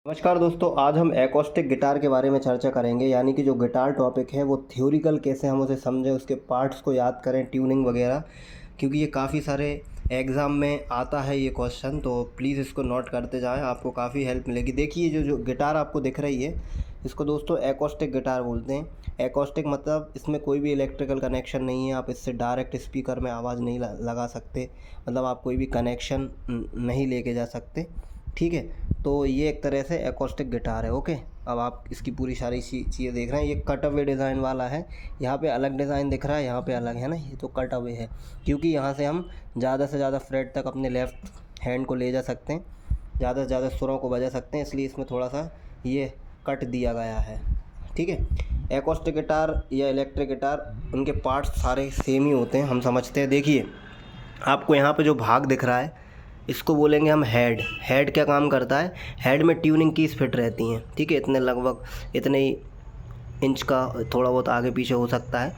नमस्कार दोस्तों, आज हम एकॉस्टिक गिटार के बारे में चर्चा करेंगे। यानी कि जो गिटार टॉपिक है वो थ्योरिकल कैसे हम उसे समझें, उसके पार्ट्स को याद करें, ट्यूनिंग वगैरह, क्योंकि ये काफ़ी सारे एग्ज़ाम में आता है ये क्वेश्चन। तो प्लीज़ इसको नोट करते जाएं, आपको काफ़ी हेल्प मिलेगी। देखिए जो जो गिटार आपको दिख रही है इसको दोस्तों एकॉस्टिक गिटार बोलते हैं। एकॉस्टिक मतलब इसमें कोई भी इलेक्ट्रिकल कनेक्शन नहीं है, आप इससे डायरेक्ट स्पीकर में आवाज़ नहीं लगा सकते, मतलब आप कोई भी कनेक्शन नहीं लेके जा सकते। ठीक है, तो ये एक तरह से एकॉस्टिक गिटार है। ओके, अब आप इसकी पूरी सारी चीज़ें देख रहे हैं। ये कट अवे डिज़ाइन वाला है, यहाँ पे अलग डिज़ाइन दिख रहा है, यहाँ पे अलग है ना, ये तो कट अवे है, क्योंकि यहाँ से हम ज़्यादा से ज़्यादा फ्रेट तक अपने लेफ़्ट हैंड को ले जा सकते हैं, ज़्यादा से ज़्यादा सुरों को बजा सकते हैं, इसलिए इसमें थोड़ा सा ये कट दिया गया है। ठीक है, एकॉस्टिक गिटार या इलेक्ट्रिक गिटार, उनके पार्ट्स सारे सेम ही होते हैं, हम समझते हैं। देखिए आपको यहाँ पे जो भाग दिख रहा है इसको बोलेंगे हम हेड। हेड क्या काम करता है? हेड में ट्यूनिंग कीज फिट रहती हैं। ठीक है, इतने लगभग इतने ही इंच का, थोड़ा बहुत आगे पीछे हो सकता है।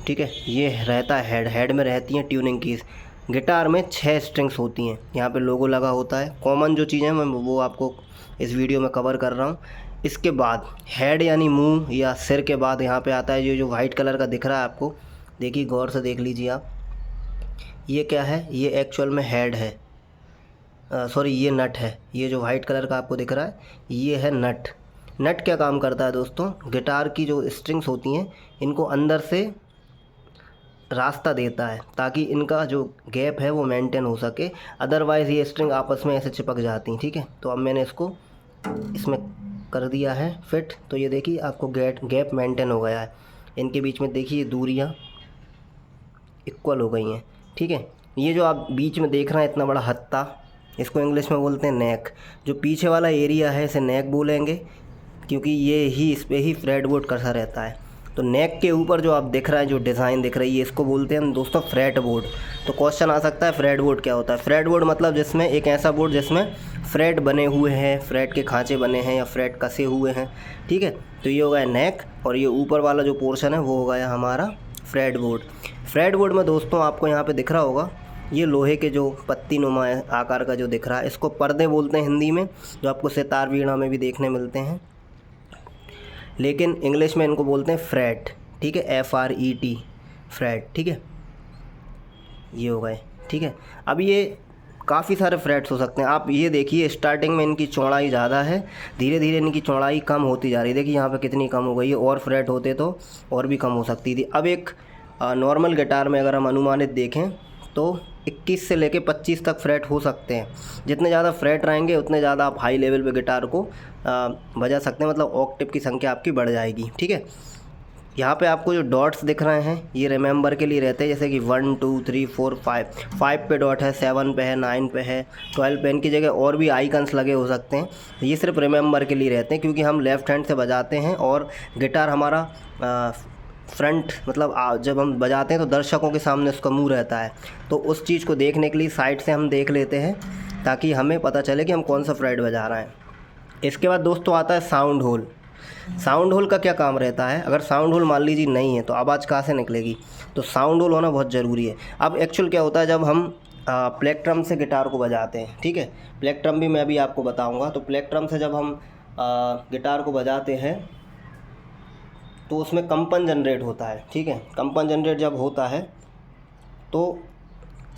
ठीक है, ये रहता है हेड। हेड में रहती हैं ट्यूनिंग कीज। गिटार में 6 स्ट्रिंग्स होती हैं, यहाँ पे लोगो लगा होता है। कॉमन जो चीज़ें मैं वो आपको इस वीडियो में कवर कर रहा हूँ। इसके बाद हेड यानी मुंह या सिर के बाद यहाँ पे आता है जो जो वाइट कलर का दिख रहा है आपको, देखिए गौर से देख लीजिए आप, ये क्या है? ये एक्चुअल में हेड है, सॉरी ये नट है। ये जो वाइट कलर का आपको दिख रहा है ये है नट। नट क्या काम करता है दोस्तों? गिटार की जो स्ट्रिंग्स होती हैं इनको अंदर से रास्ता देता है ताकि इनका जो गैप है वो मेंटेन हो सके, अदरवाइज़ ये स्ट्रिंग आपस में ऐसे चिपक जाती हैं। ठीक है, तो अब मैंने इसको इसमें कर दिया है फिट, तो ये देखिए आपको गैप मेंटेन हो गया है। इनके बीच में देखिए दूरियाँ इक्वल हो गई हैं। ठीक है, ये जो आप बीच में देख रहे हैं इतना बड़ा हत्ता, इसको इंग्लिश में बोलते हैं नेक। जो पीछे वाला एरिया है इसे नेक बोलेंगे, क्योंकि ये ही इस पर ही फ्रेटबोर्ड कसा रहता है। तो नेक के ऊपर जो आप दिख रहा है, जो डिज़ाइन दिख रही है, इसको बोलते हैं हम दोस्तों फ्रेट बोर्ड। तो क्वेश्चन आ सकता है फ्रेट बोर्ड क्या होता है? फ्रेट बोर्ड मतलब जिसमें एक ऐसा बोर्ड जिसमें फ्रेट बने हुए हैं, फ्रेट के खांचे बने हैं या फ्रेट कसे हुए हैं। ठीक है, तो ये हो गया नेक, और ये ऊपर वाला जो पोर्शन है वो हो गया हमारा फ्रेट बोर्ड। फ्रेट बोर्ड में दोस्तों आपको यहाँ पे दिख रहा होगा ये लोहे के जो पत्ती नुमा आकार का जो दिख रहा है, इसको पर्दे बोलते हैं हिंदी में, जो आपको सितार वीणा में भी देखने मिलते हैं, लेकिन इंग्लिश में इनको बोलते हैं फ्रेट। ठीक है, FRET, फ्रेट। ठीक है, ये हो गए। ठीक है, अब ये काफ़ी सारे फ्रेट्स हो सकते हैं। आप ये देखिए स्टार्टिंग में इनकी चौड़ाई ज़्यादा है, धीरे धीरे इनकी चौड़ाई कम होती जा रही है। देखिए यहाँ पे कितनी कम हो गई है, और फ्रेट होते तो और भी कम हो सकती थी। अब एक नॉर्मल गिटार में अगर हम अनुमानित देखें तो 21 से लेके 25 तक फ्रेट हो सकते हैं। जितने ज़्यादा फ्रेट रहेंगे उतने ज़्यादा आप हाई लेवल पे गिटार को बजा सकते हैं, मतलब ऑक्टेव की संख्या आपकी बढ़ जाएगी। ठीक है, यहाँ पे आपको जो डॉट्स दिख रहे हैं ये रिमेंबर के लिए रहते हैं, जैसे कि 1 2 3 4 5, 5 पे डॉट है, 7 पे है, 9 पे है, 12 पे। इनकी जगह और भी आइकन्स लगे हो सकते हैं, ये सिर्फ रिमेंबर के लिए रहते हैं, क्योंकि हम लेफ़्ट हैंड से बजाते हैं और गिटार हमारा फ्रंट, मतलब जब हम बजाते हैं तो दर्शकों के सामने उसका मुंह रहता है, तो उस चीज़ को देखने के लिए साइड से हम देख लेते हैं ताकि हमें पता चले कि हम कौन सा फ्रेट बजा रहे हैं। इसके बाद दोस्तों आता है साउंड होल। साउंड होल का क्या काम रहता है? अगर साउंड होल मान लीजिए नहीं है तो आवाज़ कहाँ से निकलेगी? तो साउंड होल होना बहुत ज़रूरी है। अब एक्चुअल क्या होता है, जब हम प्लेक्ट्रम से गिटार को बजाते हैं, ठीक है, प्लेक्ट्रम भी मैं अभी आपको बताऊंगा। तो प्लेक्ट्रम से जब हम गिटार को बजाते हैं तो उसमें कंपन जनरेट होता है। ठीक है, कंपन जनरेट जब होता है तो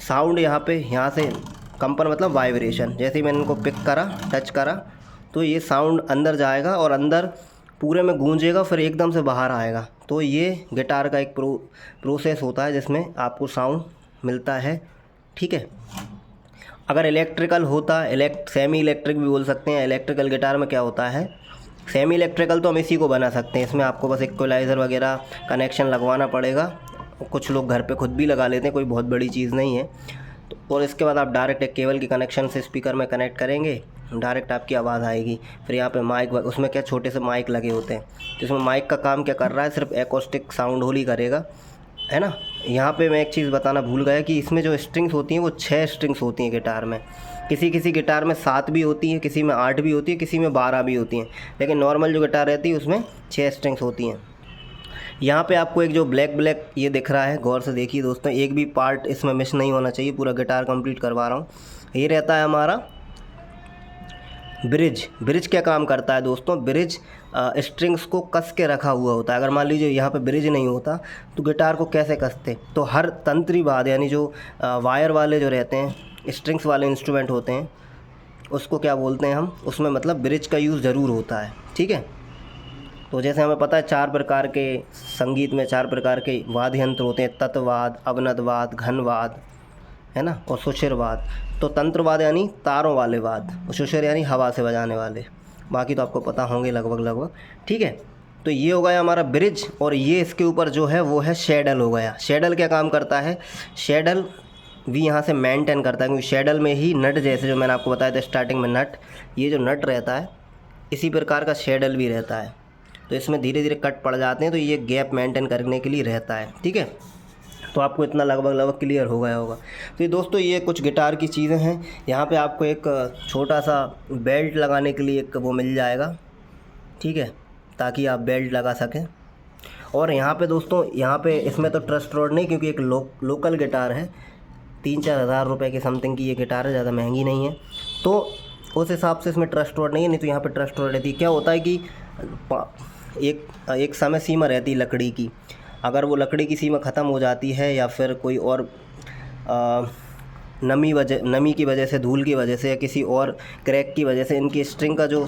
साउंड यहाँ से कंपन मतलब वाइब्रेशन, जैसे ही मैंने इनको पिक करा, टच करा, तो ये साउंड अंदर जाएगा और अंदर पूरे में गूंजेगा, फिर एकदम से बाहर आएगा। तो ये गिटार का एक प्रोसेस होता है जिसमें आपको साउंड मिलता है। ठीक है, अगर इलेक्ट्रिकल होता, सेमी इलेक्ट्रिक भी बोल सकते हैं। इलेक्ट्रिकल गिटार में क्या होता है, सेमी इलेक्ट्रिकल तो हम इसी को बना सकते हैं, इसमें आपको बस इक्वलाइज़र वगैरह कनेक्शन लगवाना पड़ेगा, कुछ लोग घर पे खुद भी लगा लेते हैं, कोई बहुत बड़ी चीज़ नहीं है। तो और इसके बाद आप डायरेक्ट एक केबल के कनेक्शन से स्पीकर में कनेक्ट करेंगे, डायरेक्ट आपकी आवाज़ आएगी। फिर यहाँ पे माइक, उसमें क्या छोटे से माइक लगे होते हैं, तो इसमें माइक का काम क्या कर रहा है, सिर्फ एकॉस्टिक साउंड होल ही करेगा, है ना। यहाँ पे मैं एक चीज़ बताना भूल गया कि इसमें जो स्ट्रिंग्स होती हैं वो 6 स्ट्रिंग्स होती हैं गिटार में। किसी किसी गिटार में 7 भी होती हैं, किसी में 8 भी होती है, किसी में 12 भी होती हैं, लेकिन नॉर्मल जो गिटार रहती है उसमें 6 स्ट्रिंग्स होती हैं। यहाँ पे आपको एक जो ब्लैक ये दिख रहा है, गौर से देखिए दोस्तों, एक भी पार्ट इसमें मिस नहीं होना चाहिए, पूरा गिटार कंप्लीट करवा रहा हूँ। ये रहता है हमारा ब्रिज, ब्रिज क्या काम करता है दोस्तों? ब्रिज स्ट्रिंग्स को कस के रखा हुआ होता है। अगर मान लीजिए यहाँ पे ब्रिज नहीं होता तो गिटार को कैसे कसते? तो हर तंत्री वाद्य यानी जो वायर वाले जो रहते हैं, स्ट्रिंग्स वाले इंस्ट्रूमेंट होते हैं, उसको क्या बोलते हैं हम? उसमें मतलब ब्रिज का यूज़ ज़रूर होता है, ठीक है। तो जैसे हमें पता है 4 प्रकार के संगीत में 4 प्रकार के वाद्य यंत्र होते हैं, तत्वाद, अवनतवाद, घनवाद, है ना, और सुशिरवाद। तो तंत्रवाद यानी तारों वाले वाद, और सुशिर यानी हवा से बजाने वाले। बाकी तो आपको पता होंगे लगभग, ठीक है। तो ये हो गया हमारा ब्रिज, और ये इसके ऊपर जो है वो है शैडल हो गया। शैडल क्या काम करता है? शैडल भी यहाँ से मेंटेन करता है, क्योंकि शैडल में ही नट, जैसे जो मैंने आपको बताया था स्टार्टिंग में नट, ये जो नट रहता है इसी प्रकार का शैडल भी रहता है। तो इसमें धीरे धीरे कट पड़ जाते हैं, तो ये गैप मेंटेन करने के लिए रहता है, ठीक है। तो आपको इतना लगभग क्लियर हो गया होगा। तो ये दोस्तों ये कुछ गिटार की चीज़ें हैं। यहाँ पे आपको एक छोटा सा बेल्ट लगाने के लिए एक वो मिल जाएगा, ठीक है, ताकि आप बेल्ट लगा सकें। और यहाँ पे दोस्तों, यहाँ पे इसमें तो ट्रस्ट रोड नहीं, क्योंकि एक लोकल गिटार है, 3-4 हज़ार रुपये के समथिंग की ये गिटार है, ज़्यादा महंगी नहीं है। तो उस हिसाब से इसमें ट्रस्ट रोड नहीं है, नहीं तो यहाँ पे ट्रस्ट रोड रहती है। क्या होता है कि एक समय सीमा रहती है लकड़ी की। अगर वो लकड़ी की सीमा ख़त्म हो जाती है, या फिर कोई और नमी की वजह से, धूल की वजह से, या किसी और क्रैक की वजह से इनकी स्ट्रिंग का जो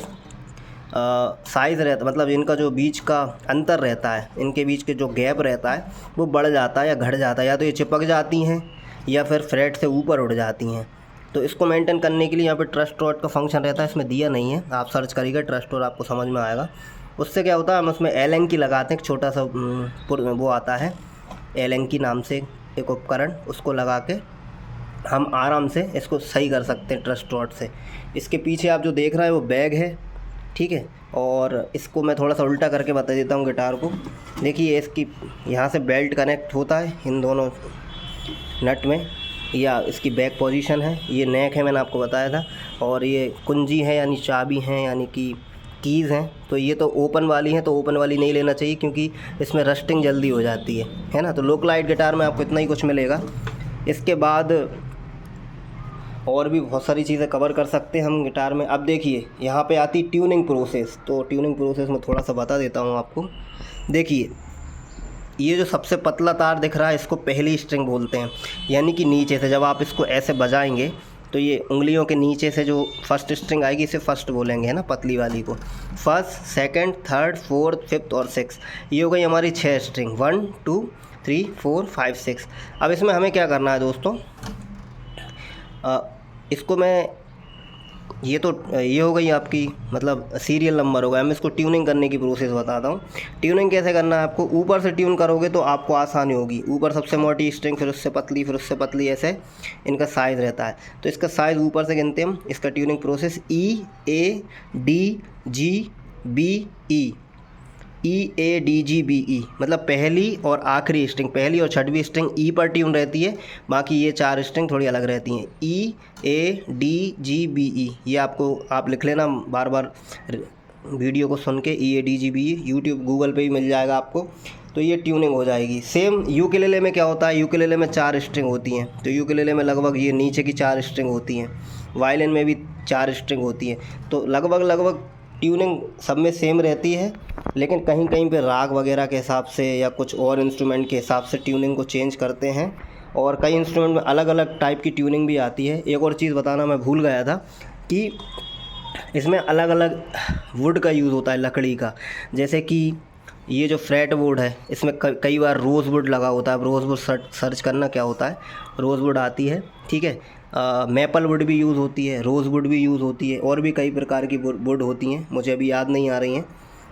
साइज़ रहता, मतलब इनका जो बीच का अंतर रहता है, इनके बीच के जो गैप रहता है वो बढ़ जाता है या घट जाता है, या तो ये चिपक जाती हैं या फिर फ्रेट से ऊपर उड़ जाती हैं। तो इसको मेंटेन करने के लिए यहाँ पे ट्रस्ट रॉड का फंक्शन रहता है। इसमें दिया नहीं है, आप सर्च करिएगा ट्रस्ट रॉड, आपको समझ में आएगा। उससे क्या होता है, हम उसमें एलन की लगाते हैं, एक छोटा सा वो आता है एलन की नाम से एक उपकरण, उसको लगा के हम आराम से इसको सही कर सकते हैं ट्रस्ट रॉड से। इसके पीछे आप जो देख रहे हैं वो बैग है, ठीक है। और इसको मैं थोड़ा सा उल्टा करके बता देता हूँ गिटार को। देखिए इसकी यहाँ से बेल्ट कनेक्ट होता है इन दोनों नट में, या इसकी बैक पोजीशन है, ये नेक है मैंने आपको बताया था, और ये कुंजी है यानी चाबी है, यानी कि कीज़ हैं। तो ये तो ओपन वाली हैं, तो ओपन वाली नहीं लेना चाहिए क्योंकि इसमें रस्टिंग जल्दी हो जाती है ना। तो लोकलाइट गिटार में आपको इतना ही कुछ मिलेगा। इसके बाद और भी बहुत सारी चीज़ें कवर कर सकते हैं हम गिटार में। अब देखिए यहाँ पे आती ट्यूनिंग प्रोसेस, तो ट्यूनिंग प्रोसेस में थोड़ा सा बता देता हूँ आपको। देखिए ये जो सबसे पतला तार दिख रहा है इसको पहली स्ट्रिंग बोलते हैं, यानी कि नीचे से जब आप इसको ऐसे बजाएंगे तो ये उंगलियों के नीचे से जो फर्स्ट स्ट्रिंग आएगी इसे फर्स्ट बोलेंगे, है ना, पतली वाली को। First, second, third, fourth, fifth और सिक्स, ये हो गई हमारी 6 स्ट्रिंग, 1 2 3 4 5 6। अब इसमें हमें क्या करना है दोस्तों, इसको मैं ये हो गई आपकी मतलब सीरियल नंबर होगा। मैं इसको ट्यूनिंग करने की प्रोसेस बताता हूँ। ट्यूनिंग कैसे करना है आपको, ऊपर से ट्यून करोगे तो आपको आसानी होगी। ऊपर सबसे मोटी स्ट्रिंग, फिर उससे पतली, फिर उससे पतली, ऐसे इनका साइज़ रहता है। तो इसका साइज़ ऊपर से गिनते हम। इसका tuning process E A D G B E, E A D G B E, मतलब पहली और आखिरी स्ट्रिंग, पहली और छठवीं स्ट्रिंग E पर ट्यून रहती है, बाकी ये 4 स्ट्रिंग थोड़ी अलग रहती हैं। E A D G B E, ये आपको आप लिख लेना बार बार वीडियो को सुन के, E A D G B E, YouTube Google पे भी मिल जाएगा आपको। तो ये ट्यूनिंग हो जाएगी। सेम यूकेलेले में क्या होता है, यूकेलेले में 4 स्ट्रिंग होती हैं, तो यूकेलेले में लगभग ये नीचे की 4 स्ट्रिंग होती हैं। वायलिन में भी 4 स्ट्रिंग होती हैं। तो लगभग ट्यूनिंग सब में सेम रहती है, लेकिन कहीं कहीं पे राग वगैरह के हिसाब से या कुछ और इंस्ट्रूमेंट के हिसाब से ट्यूनिंग को चेंज करते हैं, और कई इंस्ट्रूमेंट में अलग अलग टाइप की ट्यूनिंग भी आती है। एक और चीज़ बताना मैं भूल गया था कि इसमें अलग अलग वुड का यूज़ होता है, लकड़ी का। जैसे कि ये जो फ्रेट वुड है इसमें कई बार रोज़ वुड लगा होता है। अब रोज़ वुड सर्च करना क्या होता है, रोज़ वुड आती है, ठीक है। मैपल वुड भी यूज़ होती है, रोज़ वुड भी यूज़ होती है, और भी कई प्रकार की वुड होती हैं, मुझे अभी याद नहीं आ रही हैं,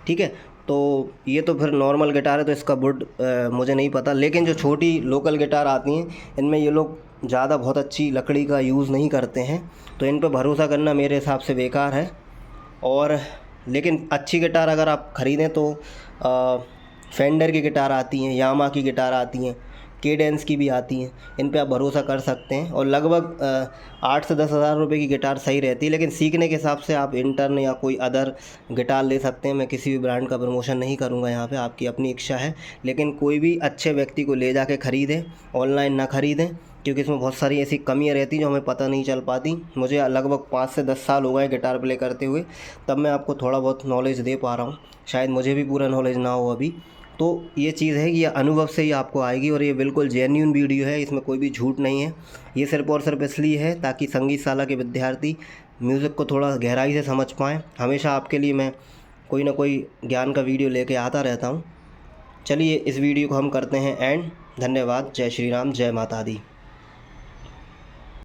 ठीक है। तो ये तो फिर नॉर्मल गिटार है तो इसका वुड मुझे नहीं पता, लेकिन जो छोटी लोकल गिटार आती हैं इनमें ये लोग ज़्यादा बहुत अच्छी लकड़ी का यूज़ नहीं करते हैं, तो इन पर भरोसा करना मेरे हिसाब से बेकार है। और लेकिन अच्छी गिटार अगर आप ख़रीदें तो फेंडर की गिटार आती हैं, यामा की गिटार आती हैं, केडेंस की भी आती हैं, इन पे आप भरोसा कर सकते हैं। और लगभग 8 से 10 हज़ार रुपये की गिटार सही रहती है, लेकिन सीखने के हिसाब से आप इंटर्न या कोई अदर गिटार ले सकते हैं। मैं किसी भी ब्रांड का प्रमोशन नहीं करूँगा यहाँ पे, आपकी अपनी इच्छा है। लेकिन कोई भी अच्छे व्यक्ति को ले जाके ख़रीदें, ऑनलाइन ना ख़रीदें, क्योंकि इसमें बहुत सारी ऐसी कमियाँ रहती जो हमें पता नहीं चल पाती। मुझे लगभग 5 से 10 साल हो गए गिटार प्ले करते हुए, तब मैं आपको थोड़ा बहुत नॉलेज दे पा रहा हूँ। शायद मुझे भी पूरा नॉलेज ना हो अभी। तो ये चीज़ है कि ये अनुभव से ही आपको आएगी, और ये बिल्कुल जेन्युइन वीडियो है, इसमें कोई भी झूठ नहीं है। ये सिर्फ और सिर्फ इसलिए है ताकि संगीतशाला के विद्यार्थी म्यूज़िक को थोड़ा गहराई से समझ पाएँ। हमेशा आपके लिए मैं कोई ना कोई ज्ञान का वीडियो लेके आता रहता हूँ। चलिए इस वीडियो को हम करते हैं एंड। धन्यवाद। जय श्री राम, जय माता दी।